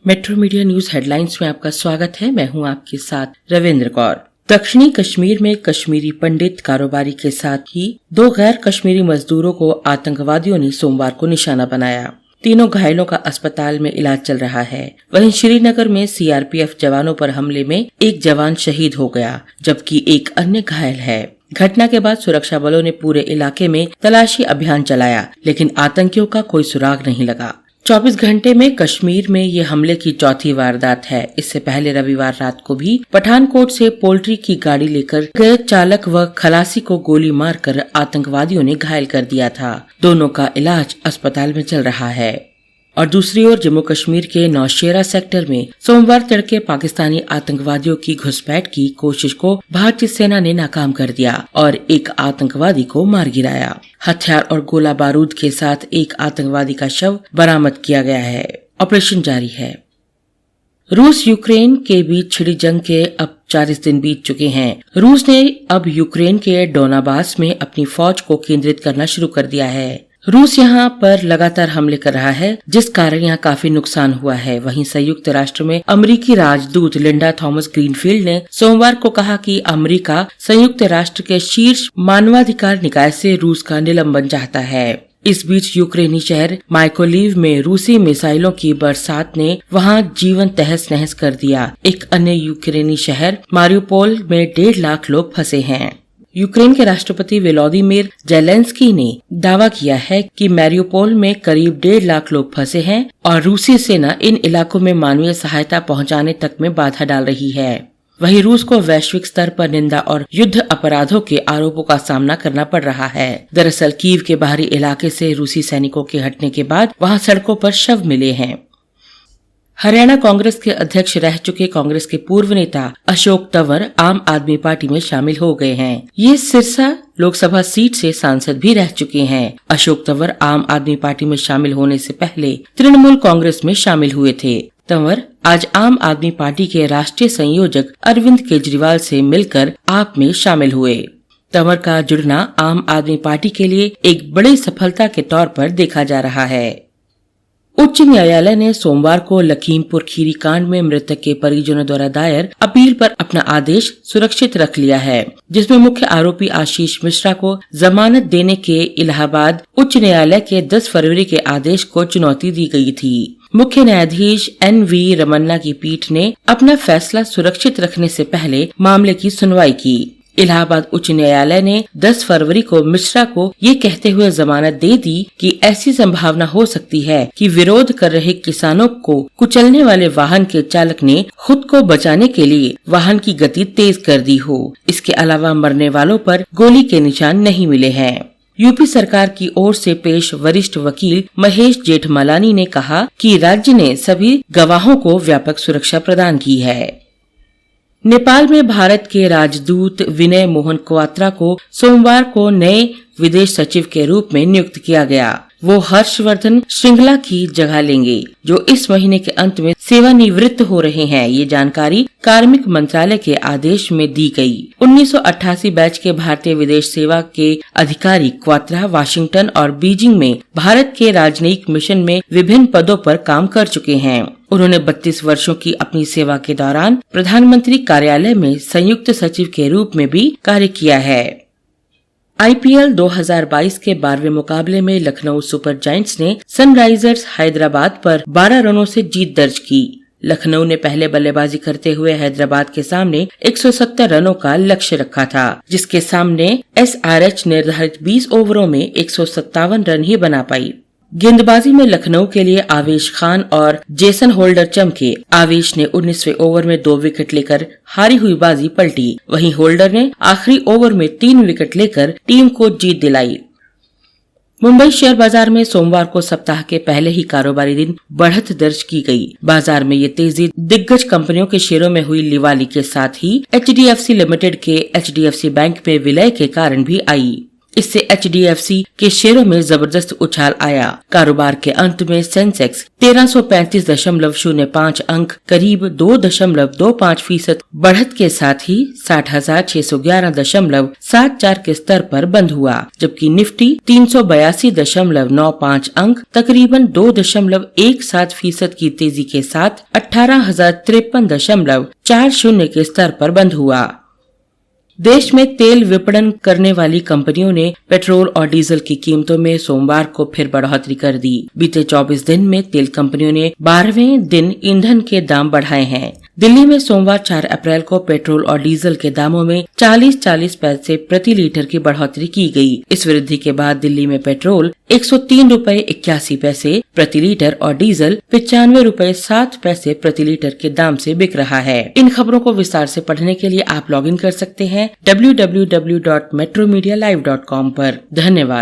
Metro media news headlines में आपका स्वागत है। मैं हूं आपके साथ रविंद्र कौर। दक्षिणी कश्मीर में कश्मीरी पंडित कारोबारी के साथ ही 2 गैर कश्मीरी मजदूरों को आतंकवादियों ने सोमवार को निशाना बनाया। तीनों घायलों का अस्पताल में इलाज चल रहा है। वहीं श्रीनगर में सीआरपीएफ जवानों पर हमले में एक जवान शहीद हो गया, जबकि एक अन्य घायल है। घटना के बाद सुरक्षा बलों ने पूरे इलाके में तलाशी अभियान चलाया, लेकिन आतंकियों का कोई सुराग नहीं लगा। 24 घंटे में कश्मीर में ये हमले की चौथी वारदात है। इससे पहले रविवार रात को भी पठानकोट से पोल्ट्री की गाड़ी लेकर गए चालक व खलासी को गोली मारकर आतंकवादियों ने घायल कर दिया था। दोनों का इलाज अस्पताल में चल रहा है। और दूसरी ओर जम्मू कश्मीर के नौशेरा सेक्टर में सोमवार तड़के पाकिस्तानी आतंकवादियों की घुसपैठ की कोशिश को भारतीय सेना ने नाकाम कर दिया और एक आतंकवादी को मार गिराया। हथियार और गोला बारूद के साथ एक आतंकवादी का शव बरामद किया गया है। ऑपरेशन जारी है। रूस यूक्रेन के बीच छिड़ी जंग के अब 40 दिन बीत चुके हैं। रूस ने अब यूक्रेन के डोनाबास में अपनी फौज को केंद्रित करना शुरू कर दिया है। रूस यहां पर लगातार हमले कर रहा है, जिस कारण यहां काफी नुकसान हुआ है। वहीं संयुक्त राष्ट्र में अमेरिकी राजदूत लिंडा थॉमस ग्रीनफील्ड ने सोमवार को कहा कि अमेरिका संयुक्त राष्ट्र के शीर्ष मानवाधिकार निकाय से रूस का निलंबन चाहता है। इस बीच यूक्रेनी शहर माइकोलिव में रूसी मिसाइलों की बरसात ने वहां जीवन तहस नहस कर दिया। एक अन्य यूक्रेनी शहर मारियोपोल में 1.5 लाख लोग फंसे हैं। यूक्रेन के राष्ट्रपति वोलोदिमीर ज़ेलेंस्की ने दावा किया है कि मारियोपोल में करीब 1.5 लाख लोग फंसे हैं और रूसी सेना इन इलाकों में मानवीय सहायता पहुंचाने तक में बाधा डाल रही है। वहीं रूस को वैश्विक स्तर पर निंदा और युद्ध अपराधों के आरोपों का सामना करना पड़ रहा है। दरअसल कीव के बाहरी इलाके से रूसी सैनिकों के हटने के बाद वहां सड़कों पर शव मिले हैं। हरियाणा कांग्रेस के अध्यक्ष रह चुके कांग्रेस के पूर्व नेता अशोक तंवर आम आदमी पार्टी में शामिल हो गए हैं। ये सिरसा लोकसभा सीट से सांसद भी रह चुके हैं। अशोक तंवर आम आदमी पार्टी में शामिल होने से पहले तृणमूल कांग्रेस में शामिल हुए थे। तंवर आज आम आदमी पार्टी के राष्ट्रीय संयोजक अरविंद केजरीवाल से मिलकर आप में शामिल हुए। तंवर का जुड़ना आम आदमी पार्टी के लिए एक बड़ी सफलता के तौर पर देखा जा रहा है। उच्च न्यायालय ने सोमवार को लखीमपुर खीरी कांड में मृतक के परिजनों द्वारा दायर अपील पर अपना आदेश सुरक्षित रख लिया है, जिसमें मुख्य आरोपी आशीष मिश्रा को जमानत देने के इलाहाबाद उच्च न्यायालय के 10 फरवरी के आदेश को चुनौती दी गई थी। मुख्य न्यायाधीश NV रमन्ना की पीठ ने अपना फैसला सुरक्षित रखने से पहले मामले की सुनवाई की। इलाहाबाद उच्च न्यायालय ने 10 फरवरी को मिश्रा को ये कहते हुए जमानत दे दी कि ऐसी संभावना हो सकती है कि विरोध कर रहे किसानों को कुचलने वाले वाहन के चालक ने खुद को बचाने के लिए वाहन की गति तेज कर दी हो। इसके अलावा मरने वालों पर गोली के निशान नहीं मिले हैं। यूपी सरकार की ओर से पेश वरिष्ठ वकील महेश जेठमलानी ने कहा कि राज्य ने सभी गवाहों को व्यापक सुरक्षा प्रदान की है। नेपाल में भारत के राजदूत विनय मोहन क्वात्रा को सोमवार को नए विदेश सचिव के रूप में नियुक्त किया गया। वो हर्षवर्धन श्रृंगला की जगह लेंगे, जो इस महीने के अंत में सेवानिवृत्त हो रहे हैं। ये जानकारी कार्मिक मंत्रालय के आदेश में दी गई। 1988 बैच के भारतीय विदेश सेवा के अधिकारी क्वात्रा वाशिंगटन और बीजिंग में भारत के राजनयिक मिशन में विभिन्न पदों पर काम कर चुके हैं। उन्होंने 32 वर्षों की अपनी सेवा के दौरान प्रधानमंत्री कार्यालय में संयुक्त सचिव के रूप में भी कार्य किया है। IPL 2022 के 12वें मुकाबले में लखनऊ सुपर जायंट्स ने सनराइजर्स हैदराबाद पर 12 रनों से जीत दर्ज की। लखनऊ ने पहले बल्लेबाजी करते हुए हैदराबाद के सामने 170 रनों का लक्ष्य रखा था, जिसके सामने SRH निर्धारित 20 ओवरों में 157 रन ही बना पाई। गेंदबाजी में लखनऊ के लिए आवेश खान और जेसन होल्डर चमके। आवेश ने 19वें ओवर में 2 विकेट लेकर हारी हुई बाजी पलटी। वहीं होल्डर ने आखिरी ओवर में 3 विकेट लेकर टीम को जीत दिलाई। मुंबई शेयर बाजार में सोमवार को सप्ताह के पहले ही कारोबारी दिन बढ़त दर्ज की गई। बाजार में ये तेजी दिग्गज कंपनियों के शेयरों में हुई लिवाली के साथ ही HDFC लिमिटेड के HDFC बैंक में विलय के कारण भी आई। इससे HDFC के शेयरों में जबरदस्त उछाल आया। कारोबार के अंत में सेंसेक्स 1335.05 अंक करीब 2.25% बढ़त के साथ ही 60,611.74 के स्तर पर बंद हुआ, जबकि निफ्टी 382.95 अंक तकरीबन 2.17% की तेजी के साथ 18,053.40 के स्तर पर बंद हुआ। देश में तेल विपणन करने वाली कंपनियों ने पेट्रोल और डीजल की कीमतों में सोमवार को फिर बढ़ोतरी कर दी। बीते 24 दिन में तेल कंपनियों ने 12वें दिन ईंधन के दाम बढ़ाए हैं। दिल्ली में सोमवार 4 अप्रैल को पेट्रोल और डीजल के दामों में 40 पैसे प्रति लीटर की बढ़ोतरी की गई। इस वृद्धि के बाद दिल्ली में पेट्रोल 103 रुपए 81 पैसे प्रति लीटर और डीजल 95 रुपए 7 पैसे प्रति लीटर के दाम से बिक रहा है। इन खबरों को विस्तार से पढ़ने के लिए आप लॉगिन कर सकते हैं www.metromedialive.com पर। धन्यवाद।